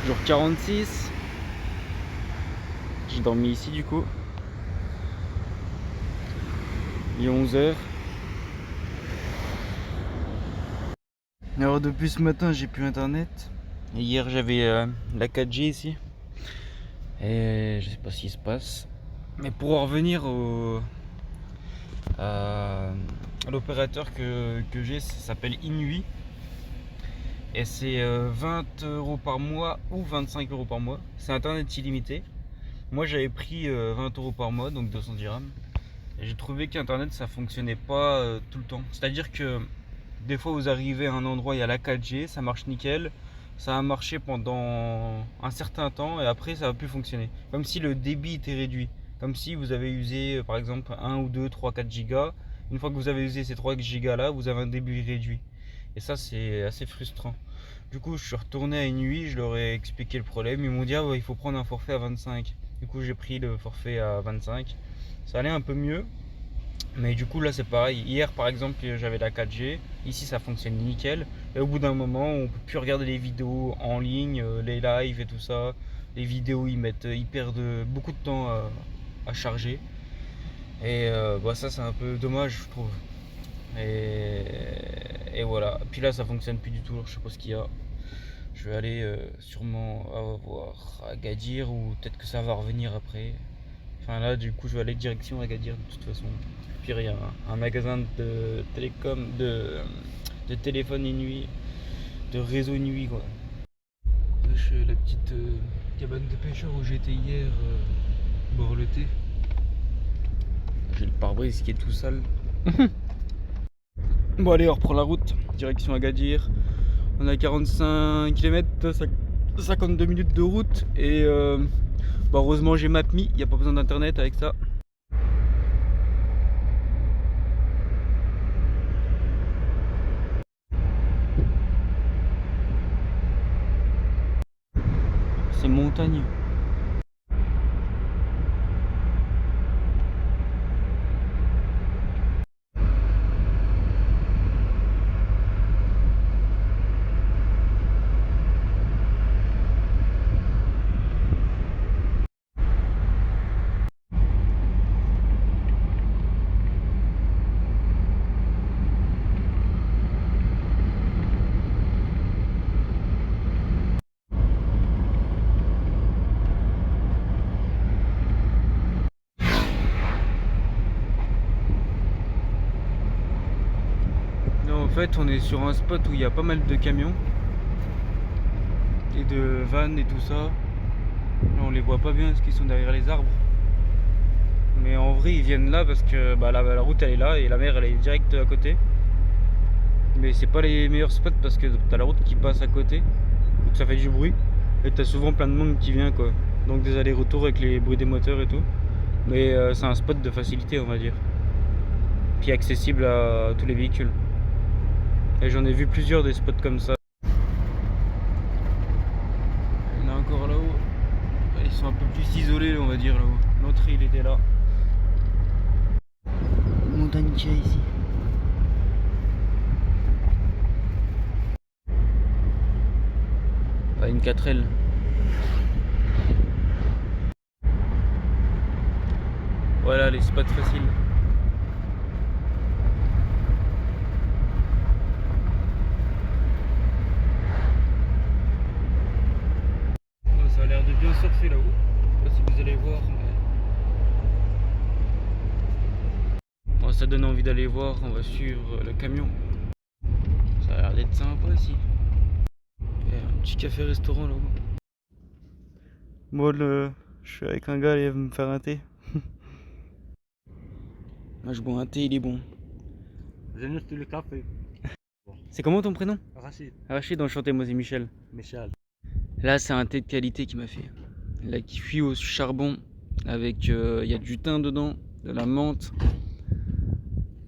Jour 46. J'ai dormi ici du coup. Il est 11h. Alors depuis ce matin j'ai plus internet. Et hier j'avais la 4G ici. Et je sais pas ce qui se passe. Mais pour en revenir à l'opérateur que j'ai, ça s'appelle Inui. Et c'est 20 € par mois ou 25 € par mois. C'est internet illimité. Moi j'avais pris 20 € par mois, donc 200 dirhams. Et j'ai trouvé qu'internet ça fonctionnait pas tout le temps. C'est-à-dire que des fois vous arrivez à un endroit, il y a la 4G, ça marche nickel. Ça a marché pendant un certain temps et après ça va plus fonctionner. Comme si le débit était réduit. Comme si vous avez usé par exemple 1 ou 2, 3, 4 gigas. Une fois que vous avez usé ces 3 gigas là, vous avez un débit réduit. Et ça c'est assez frustrant. Du coup je suis retourné à une nuit, je leur ai expliqué le problème. Ils m'ont dit ah ouais, il faut prendre un forfait à 25. Du coup j'ai pris le forfait à 25. Ça allait un peu mieux. Mais du coup là c'est pareil. Hier par exemple j'avais la 4G. Ici ça fonctionne nickel. Et au bout d'un moment on peut plus regarder les vidéos en ligne, les lives et tout ça. Les vidéos ils perdent beaucoup de temps à charger. Et ça c'est un peu dommage je trouve. Et voilà. Puis là ça fonctionne plus du tout. Alors, je sais pas ce qu'il y a. Je vais aller sûrement voir Agadir ou peut-être que ça va revenir après. Enfin là du coup je vais aller direction Agadir de toute façon. Puis il y a un magasin de télécom, de téléphone et nuit, de réseau nuit quoi. La petite cabane de pêcheurs où j'étais hier, boire le thé. J'ai le pare-brise qui est tout sale. Bon allez on reprend la route, direction Agadir. On a 45 km, 52 minutes de route et heureusement j'ai MapMe, il n'y a pas besoin d'internet avec ça. C'est montagneux. En fait, on est sur un spot où il y a pas mal de camions et de vannes et tout ça. Là, on les voit pas bien parce qu'ils sont derrière les arbres. Mais en vrai, ils viennent là parce que la route elle est là et la mer elle est direct à côté. Mais c'est pas les meilleurs spots parce que t'as la route qui passe à côté, donc ça fait du bruit. Et t'as souvent plein de monde qui vient quoi. Donc des allers-retours avec les bruits des moteurs et tout. Mais c'est un spot de facilité on va dire. Puis accessible à tous les véhicules. Et j'en ai vu plusieurs des spots comme ça. Il y en a encore là-haut. Ils sont un peu plus isolés on va dire là-haut. L'autre il était là. Montagne qu'il y a ici. Une 4L. Voilà les spots faciles. Ça a l'air de bien surfer là-haut. Je sais pas si vous allez voir. Mais... Bon, ça donne envie d'aller voir. On va suivre le camion. Ça a l'air d'être sympa ici. Il y a un petit café-restaurant là-haut. Moi, je suis avec un gars, il va me faire un thé. Moi, je bois un thé, il est bon. J'aime le café. C'est comment ton prénom? Rachid. Rachid, enchanté, moi c'est Michel. Michel. Là, c'est un thé de qualité qu'il m'a fait. Là, qui cuit au charbon avec, il y a du thym dedans, de la menthe.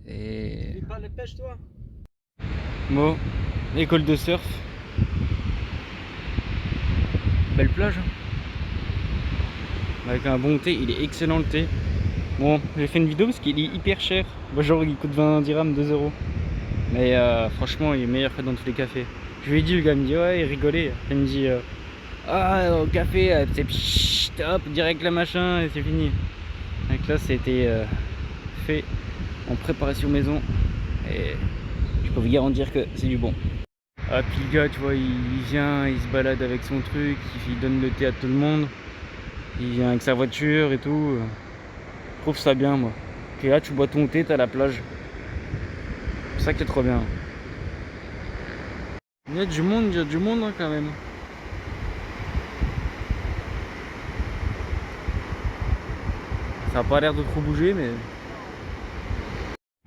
Et... Tu parles de pêche toi? Bon, école de surf. Belle plage. Avec un bon thé, il est excellent le thé. Bon, j'ai fait une vidéo parce qu'il est hyper cher. Bon, genre, il coûte 20 dirhams, 2 euros. Mais franchement, il est meilleur que dans tous les cafés. Je lui ai dit, le gars me dit, ouais, il rigolait. Il me dit, Ah, au café, c'est pchit, hop, direct le machin et c'est fini. Donc là, c'était fait en préparation maison et je peux vous garantir que c'est du bon. Ah, puis le gars, tu vois, il vient, il se balade avec son truc, il donne le thé à tout le monde, il vient avec sa voiture et tout. Je trouve ça bien, moi. Puis là, tu bois ton thé, t'as la plage. C'est ça qui est trop bien. Il y a du monde hein, quand même. Ça a pas l'air de trop bouger, mais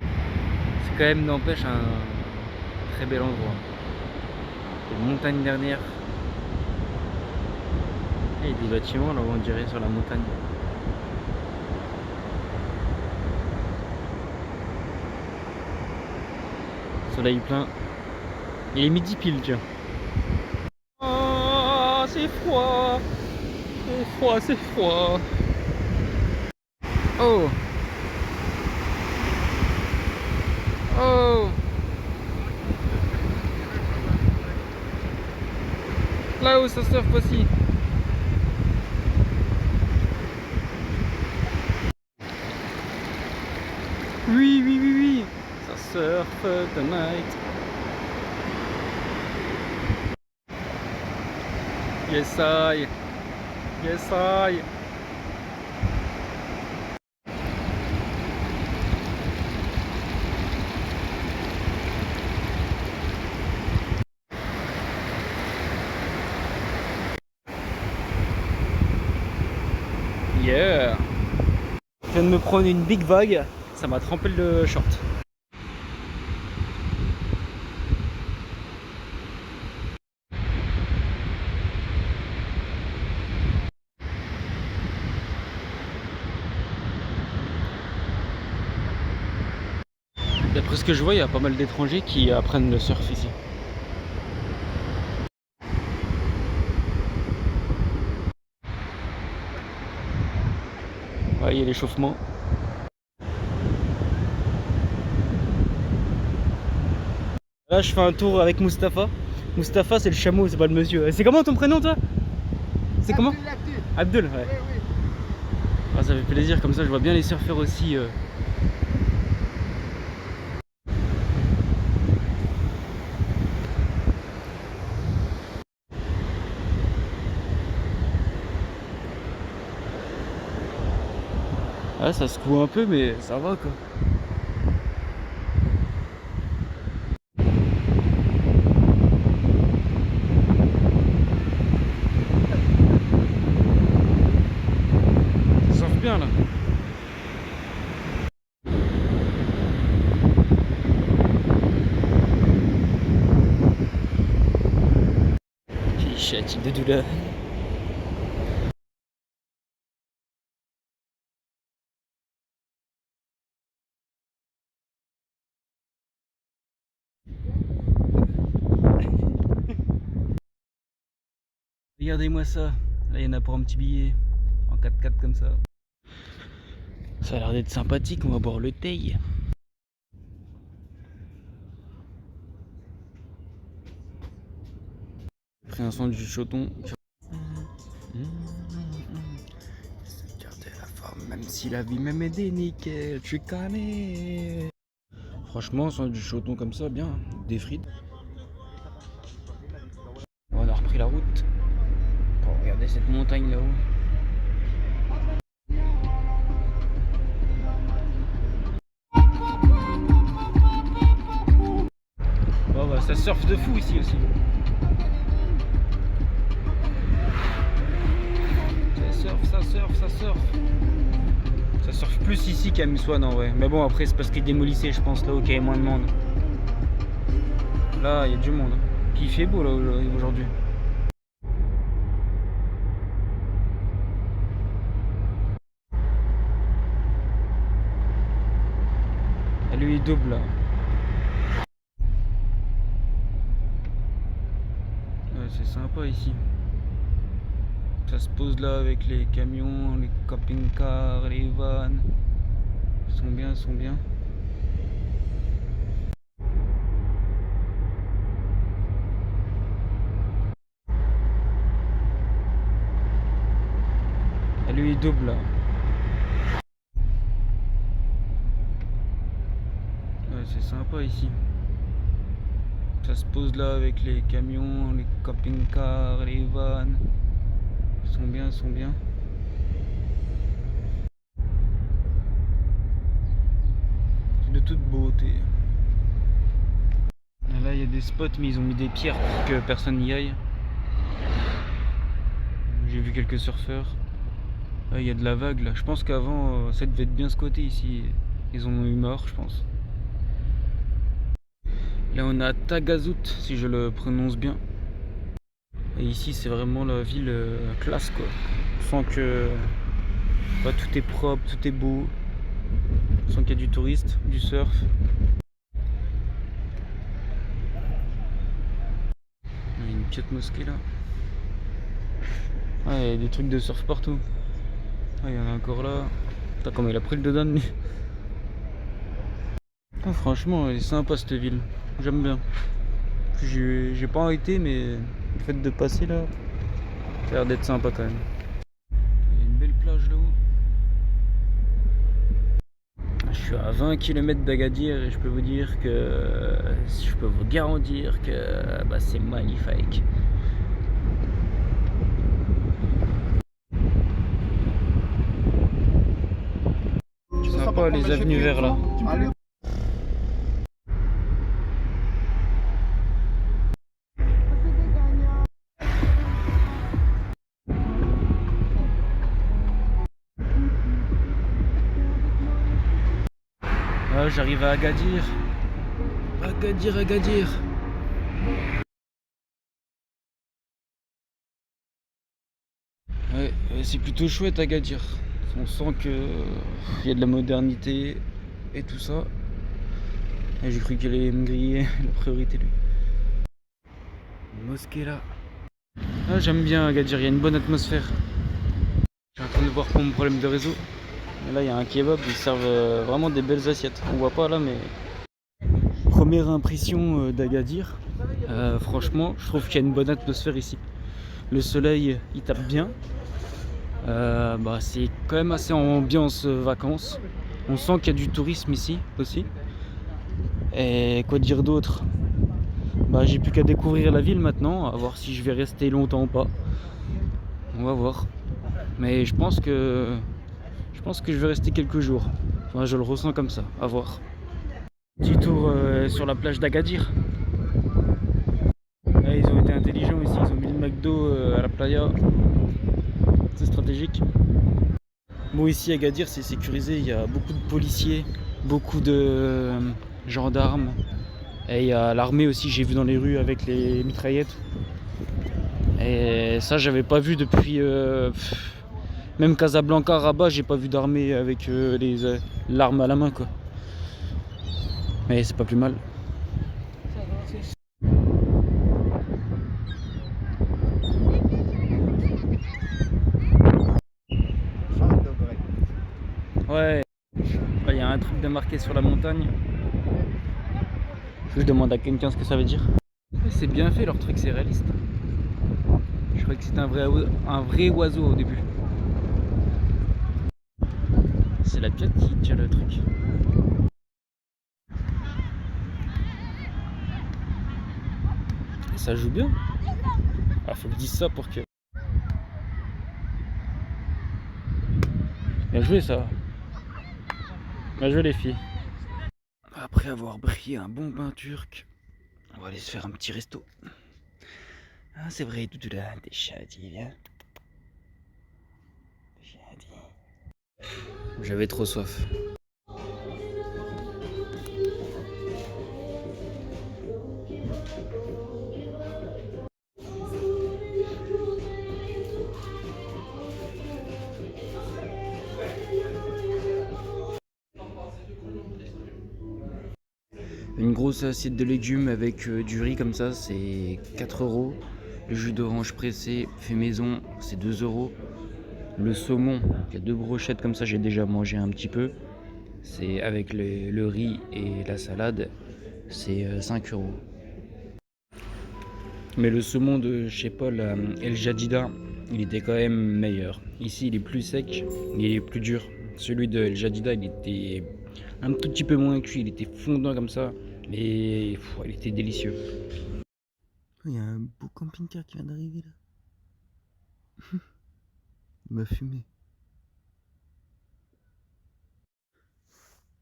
c'est quand même, n'empêche, un très bel endroit. Une montagne dernière. Et il y a des bâtiments là où on dirait sur la montagne. Soleil plein. Il est midi pile, tiens. Oh, c'est froid. C'est froid, c'est froid. Oh. Oh. Là-haut, ça surfe aussi. Oui, oui, oui, oui. Ça surfe tonight. Yes, I. Yes, I. Yeah. Je viens de me prendre une big vague. Ça m'a trempé le short. D'après ce que je vois, il y a pas mal d'étrangers qui apprennent le surf ici. Ouais, il y a l'échauffement. Là, je fais un tour avec Mustapha. Mustapha, c'est le chameau, c'est pas le monsieur. C'est comment ton prénom, toi? C'est comment? Abdul, ouais. Oui, oui. Ah, ça fait plaisir, comme ça je vois bien les surfeurs aussi. Ah, ça secoue un peu, mais ça va quoi. Ça surfe bien là. Clichette de douleur. Regardez-moi ça. Là, il y en a pour un petit billet. En 4x4 comme ça. Ça a l'air d'être sympathique, on va boire le thé. Pris un son du choton. Garder la forme, même si la vie même est des nickel, tu connais. Franchement, son du choton comme ça, bien. Des frites. On a repris la route pour regarder cette montagne là-haut. Oh bah ça surfe de fou ici aussi. Ça surfe, ça surfe, ça surfe. Ça surfe plus ici qu'à Muswan en vrai. Mais bon après c'est parce qu'ils démolissaient je pense là où il y avait moins de monde. Là il y a du monde. Puis il fait beau là aujourd'hui. Ah, lui il double là. Ouais, c'est sympa ici. Ça se pose là avec les camions, les camping-cars, les vannes. Ils sont bien, ils sont bien. Lui il double là. Ouais, c'est sympa ici. Ça se pose là avec les camions, les camping-cars, les vannes. Ils sont bien, ils sont bien. C'est de toute beauté. Et là il y a des spots mais ils ont mis des pierres pour que personne n'y aille. J'ai vu quelques surfeurs. Il y a de la vague là. Je pense qu'avant ça devait être bien squatté ici. Ils ont eu mort je pense. Là on a Tagazout si je le prononce bien. Et ici c'est vraiment la ville classe quoi. On sent que bah, tout est propre, tout est beau. On sent qu'il y a du touriste, du surf. Il y a une petite mosquée là. Ah, il y a des trucs de surf partout. Ah, il y en a encore là. Putain, comment il a pris le dedans lui. Ah, franchement, elle est sympa cette ville. J'aime bien. J'ai pas été, mais le fait de passer là, ça a l'air d'être sympa quand même. Il y a une belle plage là-haut. Je suis à 20 km d'Agadir et je peux vous dire que je peux vous garantir que bah, c'est magnifique. Sympa les avenues vertes là. Ah, j'arrive à Agadir. Agadir, Agadir. Ouais, c'est plutôt chouette Agadir. On sent que il y a de la modernité et tout ça. Et j'ai cru qu'elle allait me griller la priorité lui. Une mosquée là. Ah, j'aime bien Agadir, il y a une bonne atmosphère. Je suis en train de voir pour mon problème de réseau. Et là il y a un kebab, ils servent vraiment des belles assiettes. On voit pas là mais. Première impression d'Agadir. Franchement, je trouve qu'il y a une bonne atmosphère ici. Le soleil il tape bien. Bah, c'est quand même assez ambiance vacances. On sent qu'il y a du tourisme ici aussi. Et quoi dire d'autre? Bah, j'ai plus qu'à découvrir la ville maintenant, à voir si je vais rester longtemps ou pas. On va voir. Mais je pense que je vais rester quelques jours. Enfin, je le ressens comme ça, à voir. Petit tour sur la plage d'Agadir. Là, ils ont été intelligents ici, ils ont mis le McDo à la playa. C'est stratégique. Bon, ici à Agadir c'est sécurisé, il y a beaucoup de policiers, beaucoup de gendarmes. Et il y a l'armée aussi, j'ai vu dans les rues avec les mitraillettes. Et ça j'avais pas vu depuis même Casablanca, Rabat, j'ai pas vu d'armée avec l'arme à la main quoi. Mais c'est pas plus mal. Ouais, il y a un truc de marqué sur la montagne. Je demande à quelqu'un ce que ça veut dire. C'est bien fait leur truc, c'est réaliste. Je croyais que c'était un vrai oiseau au début. C'est la pièce qui tient le truc. Et ça joue bien. Ah, faut que je dise ça pour que. Bien joué ça. Bien joué les filles. Après avoir pris un bon bain turc, on va aller se faire un petit resto. Ah, c'est vrai, Doudoula, t'es chadi, viens. J'avais trop soif. Une grosse assiette de légumes avec du riz comme ça, c'est 4 €. Le jus d'orange pressé fait maison, c'est 2 €. Le saumon, il y a 2 brochettes comme ça, j'ai déjà mangé un petit peu. C'est avec le riz et la salade, c'est 5 €. Mais le saumon de chez Paul El Jadida, il était quand même meilleur. Ici, il est plus sec, il est plus dur. Celui de El Jadida, il était un tout petit peu moins cuit, il était fondant comme ça, mais il était délicieux. Il y a un beau camping-car qui vient d'arriver là. Il m'a fumé.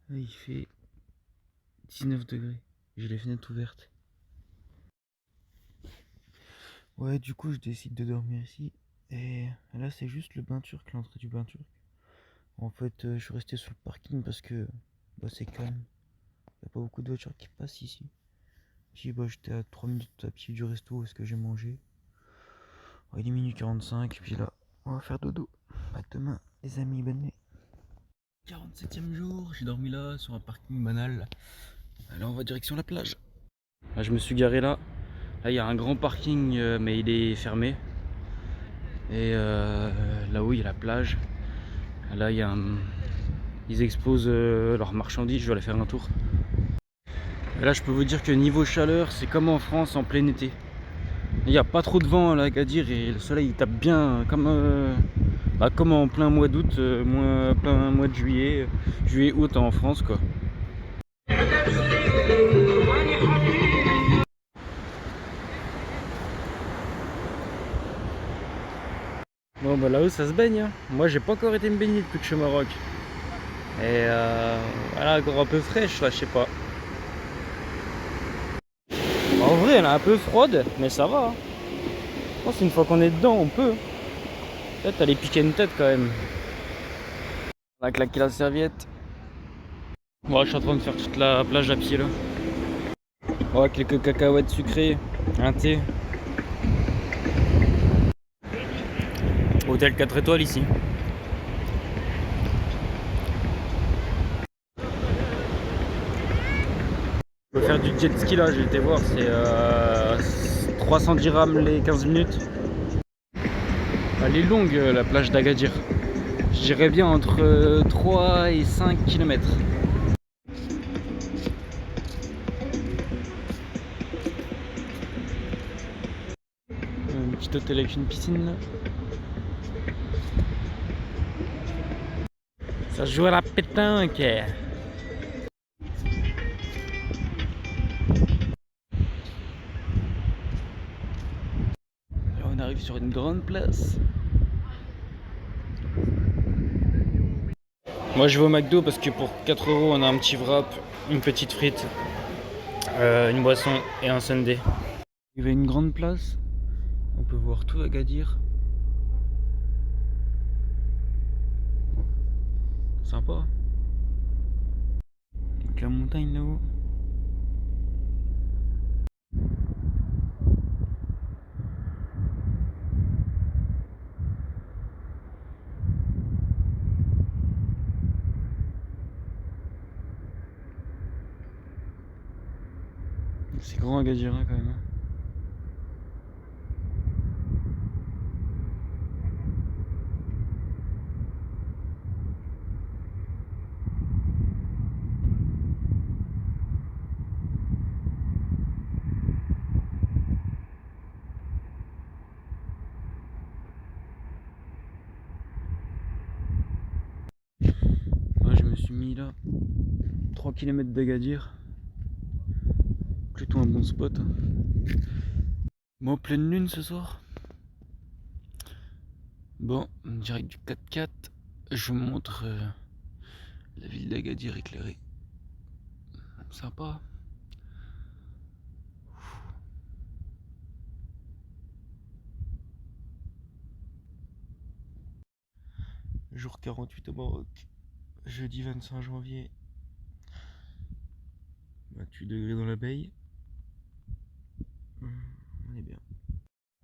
Là, il fait 19 degrés. J'ai les fenêtres ouvertes. Ouais, du coup, je décide de dormir ici. Et là, c'est juste le bain turc, l'entrée du bain turc. En fait, je suis resté sur le parking parce que c'est calme. Il n'y a pas beaucoup de voitures qui passent ici. Puis j'étais à 3 minutes à pied du resto où est-ce que j'ai mangé. Il est minuit 45, et puis là, on va faire dodo. À demain, les amis, bonne nuit. 47e jour, j'ai dormi là, sur un parking banal. Là, on va direction la plage. Là, je me suis garé là. Là, il y a un grand parking, mais il est fermé. Et là-haut, il y a la plage. Là, il y a ils exposent leurs marchandises, je vais aller faire un tour. Et là, je peux vous dire que niveau chaleur, c'est comme en France en plein été. Il n'y a pas trop de vent à Agadir et le soleil il tape bien comme en plein mois d'août, plein mois de juillet, août en France quoi. Bon bah là-haut ça se baigne hein. Moi j'ai pas encore été me baigner depuis que je suis au Maroc. Et voilà, encore un peu fraîche là, je sais pas. En vrai elle est un peu froide, mais ça va. Je pense qu'une fois qu'on est dedans on peut. Peut-être aller piquer une tête quand même. On a claqué la serviette. Bon, je suis en train de faire toute la plage à pied là. Ouais, quelques cacahuètes sucrées, un thé. Hôtel 4 étoiles ici. Je peux faire du jet ski là, j'ai été voir, c'est 300 dirhams les 15 minutes. Elle est longue la plage d'Agadir. Je dirais bien entre 3 et 5 km. Un petit hôtel avec une piscine là. Ça joue à la pétanque. On arrive sur une grande place. Moi je vais au McDo parce que pour 4 € on a un petit wrap, une petite frite, une boisson et un sundae. Il y avait une grande place, on peut voir tout Agadir. Sympa. Donc la montagne là-haut. C'est grand Agadir hein, quand même. Moi je me suis mis là, 3 km d'Agadir. Plutôt un bon spot. Bon, pleine lune ce soir. Bon, direct du 4x4, je vous montre la ville d'Agadir éclairée. Sympa. Jour 48 au Maroc. Jeudi 25 janvier. 28 degrés dans la baie. On est bien.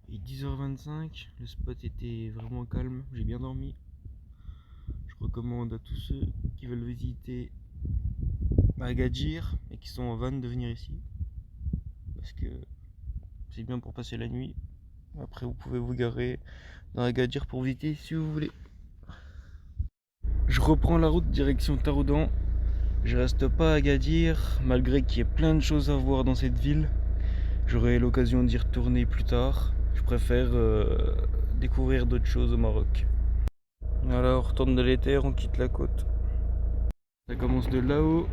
Il est 10h25, le spot était vraiment calme, j'ai bien dormi. Je recommande à tous ceux qui veulent visiter Agadir et qui sont en van de venir ici. Parce que c'est bien pour passer la nuit. Après vous pouvez vous garer dans Agadir pour visiter si vous voulez. Je reprends la route direction Taroudan. Je reste pas à Agadir, malgré qu'il y ait plein de choses à voir dans cette ville. J'aurai l'occasion d'y retourner plus tard. Je préfère découvrir d'autres choses au Maroc. Alors on retourne de l'éther, on quitte la côte. Ça commence de là-haut,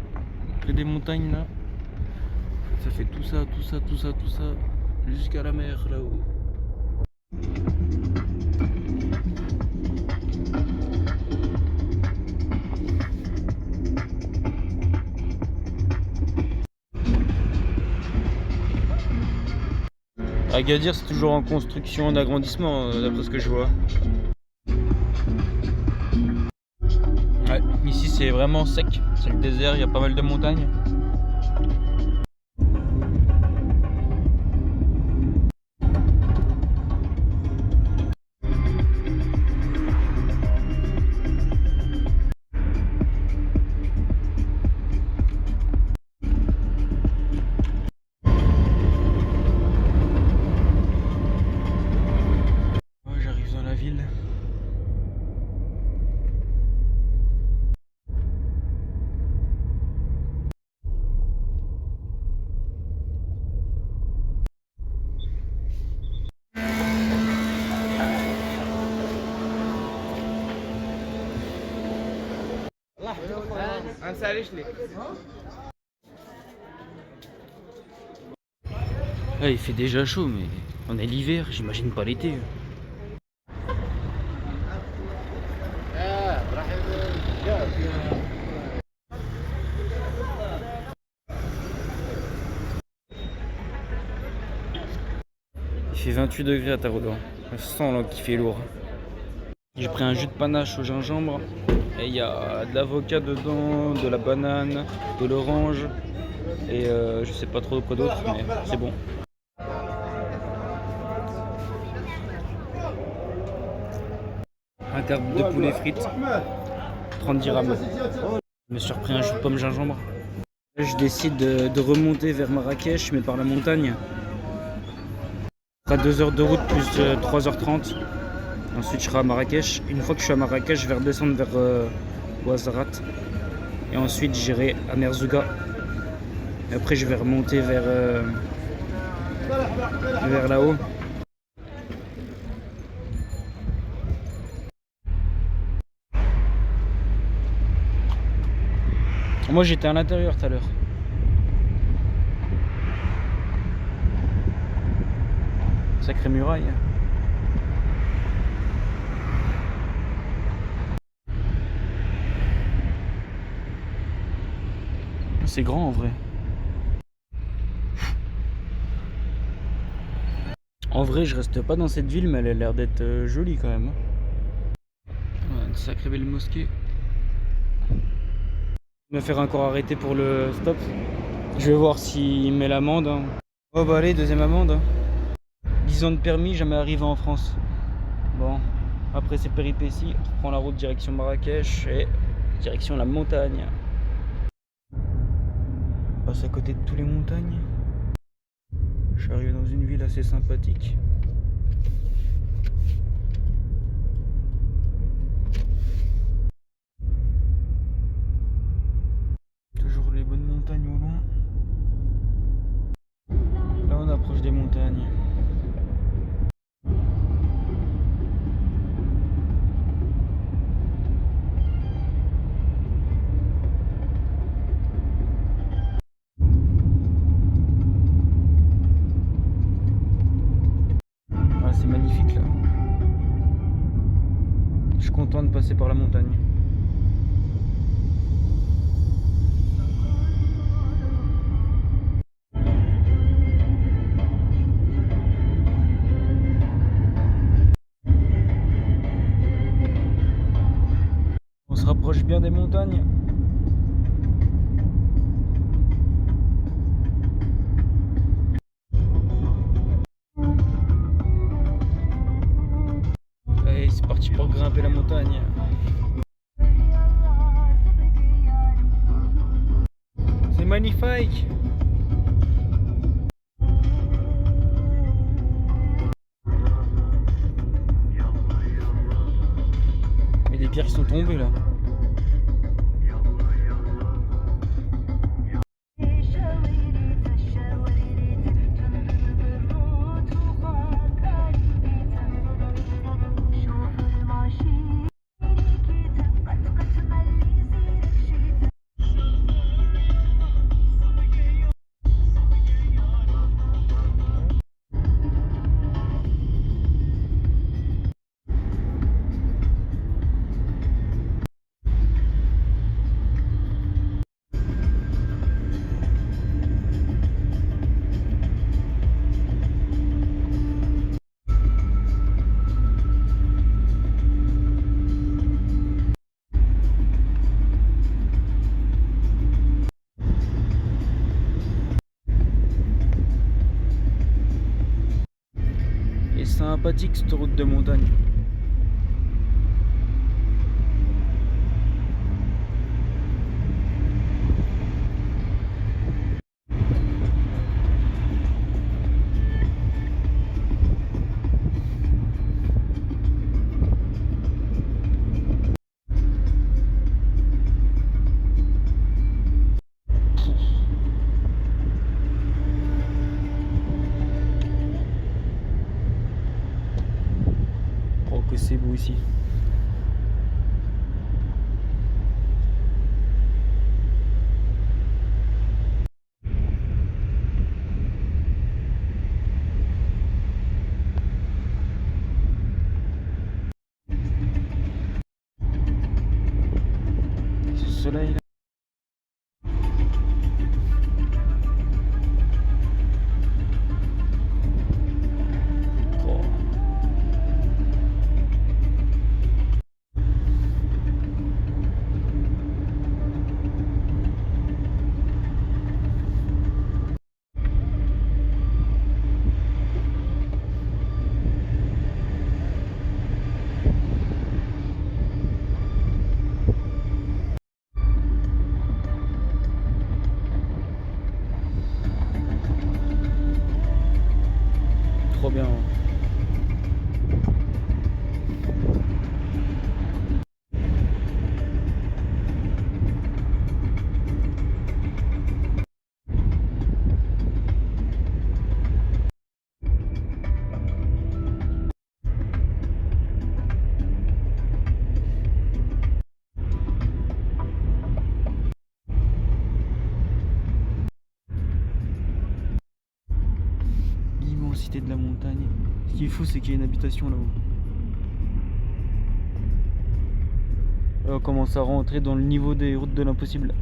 près des montagnes là. Ça fait tout ça, jusqu'à la mer là-haut. Agadir, c'est toujours en construction, en agrandissement, d'après ce que je vois. Ouais, ici c'est vraiment sec, c'est le désert, il y a pas mal de montagnes. J'arrive dans la ville. Là, il fait déjà chaud, mais on est l'hiver, j'imagine pas l'été. Il fait 28 degrés à Taroudan. On sent là qu'il fait lourd. J'ai pris un jus de panache au gingembre. Et il y a de l'avocat dedans, de la banane, de l'orange. Et je sais pas trop quoi d'autre, mais c'est bon. Un quart de poulet frites. 30 dirhams. Je me suis repris un jus de pomme gingembre. Là, je décide de remonter vers Marrakech, mais par la montagne. Ce sera 2 heures de route plus 3h30. Ensuite, je serai à Marrakech. Une fois que je suis à Marrakech, je vais redescendre vers Ouarzazate. Et ensuite, j'irai à Merzouga. Et après, je vais remonter vers là-haut. Moi, j'étais à l'intérieur tout à l'heure. Sacrée muraille. C'est grand en vrai. En vrai, je reste pas dans cette ville, mais elle a l'air d'être jolie quand même. Ouais, une sacrée belle mosquée. Me faire encore arrêter pour le stop. Je vais voir s'il met l'amende. Oh bah allez, deuxième amende. 10 ans de permis, jamais arrivé en France. Bon, après ces péripéties, on reprend la route direction Marrakech et direction la montagne. On passe à côté de toutes les montagnes. Je suis arrivé dans une ville assez sympathique. Toujours les bonnes montagnes au loin. Là on approche des montagnes. Ah, c'est magnifique là. Je suis content de passer par la montagne. On se rapproche bien des montagnes. Allez, c'est parti pour grimper la montagne. C'est magnifique. Il y a des pierres qui sont tombées là. sympathique cette route de montagne. Oh que c'est beau ici. Ce soleil là. Oh. Trop bien. L'immensité de la montagne. Ce qui est fou, c'est qu'il y a une habitation là-haut. Là, on commence à rentrer dans le niveau des routes de l'impossible.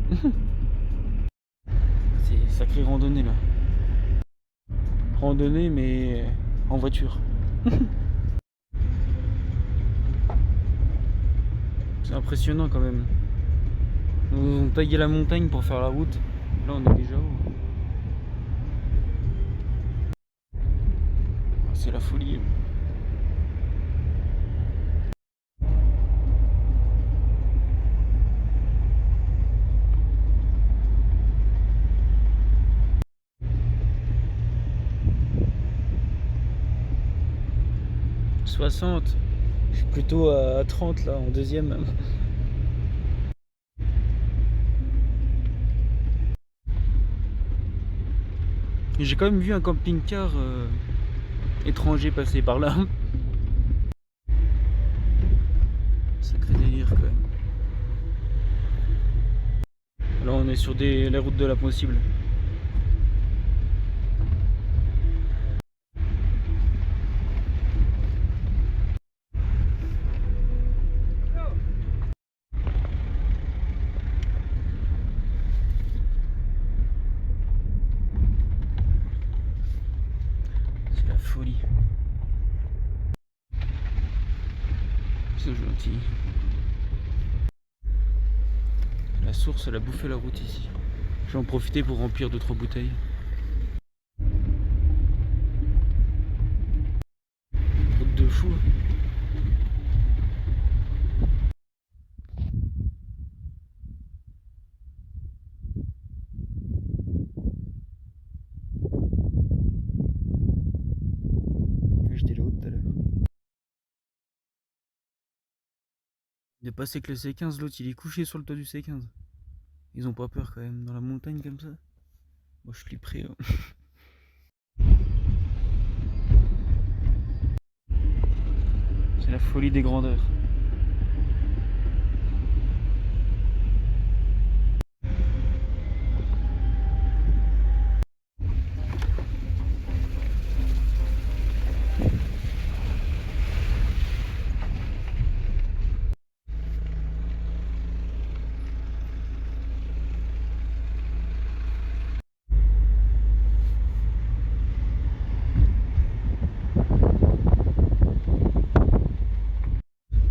C'est sacré randonnée là. Randonnée mais en voiture. C'est impressionnant quand même. On taillait la montagne pour faire la route. Là on est déjà haut. C'est la folie. « 60. Je suis plutôt à 30 là, en deuxième. J'ai quand même vu un camping-car étranger passer par là. Sacré délire quand même. Là on est sur les routes de l'impossible. C'est la folie. C'est gentil. La source, elle a bouffé la route ici. Je vais en profiter pour remplir 2-3 bouteilles. Route de fou. J'étais là-haut tout à l'heure. Il est passé que le C15, l'autre il est couché sur le toit du C15. Ils ont pas peur quand même, dans la montagne comme ça. Moi je suis prêt. C'est la folie des grandeurs.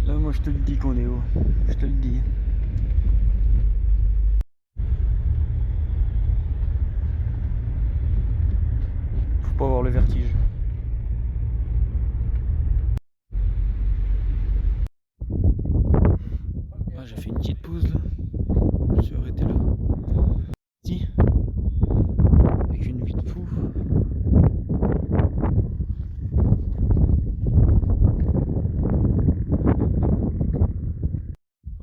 Là moi je te le dis qu'on est haut. Je te le dis. Faut pas avoir le vertige. J'ai fait une petite pause là. Je me suis arrêté là. Ici. Avec une vue de fou.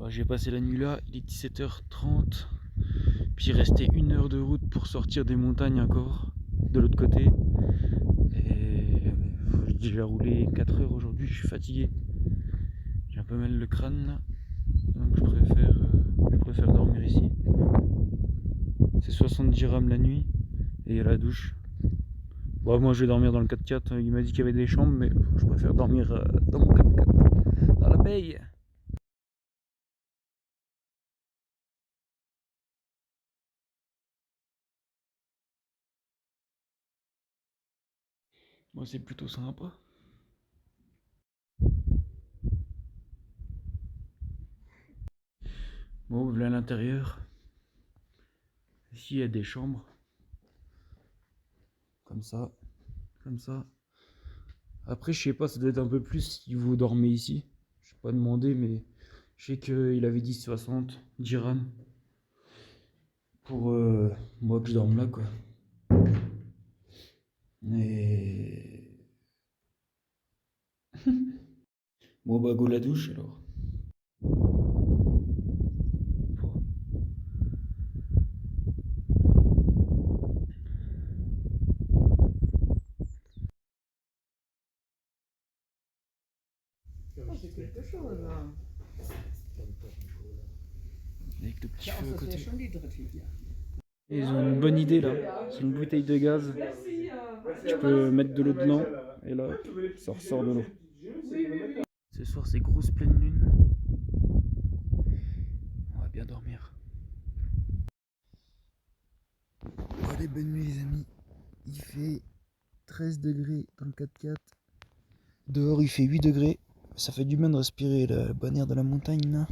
J'ai passé la nuit là, il est 17h30. Puis il restait 1 heure de route pour sortir des montagnes encore, de l'autre côté. Et j'ai déjà roulé 4 heures aujourd'hui, je suis fatigué. J'ai un peu mal le crâne là. Donc je préfère dormir ici. C'est 70 dirhams la nuit et il y a la douche. Bon, moi je vais dormir dans le 4x4, il m'a dit qu'il y avait des chambres, mais je préfère dormir dans mon 4x4, dans la baie. Moi c'est plutôt sympa. Bon, voilà à l'intérieur. Ici il y a des chambres. Comme ça. Comme ça. Après je sais pas, ça doit être un peu plus si vous dormez ici. Je sais pas demandé, mais je sais qu'il avait dit 60 dirhams. Pour moi que je dorme là quoi. Et... bon bah go la douche alors. C'est quelque chose. Hein. Avec le petit Ja, feu à das wäre côté. schon die dritte hier. Ils ont une bonne idée là. C'est une bouteille de gaz. Tu peux mettre de l'eau dedans et là ça ressort de l'eau. Ce soir c'est grosse pleine lune. On va bien dormir. Allez, bonne nuit les amis. Il fait 13 degrés dans le 4x4. Dehors il fait 8 degrés. Ça fait du bien de respirer le bon air de la montagne là.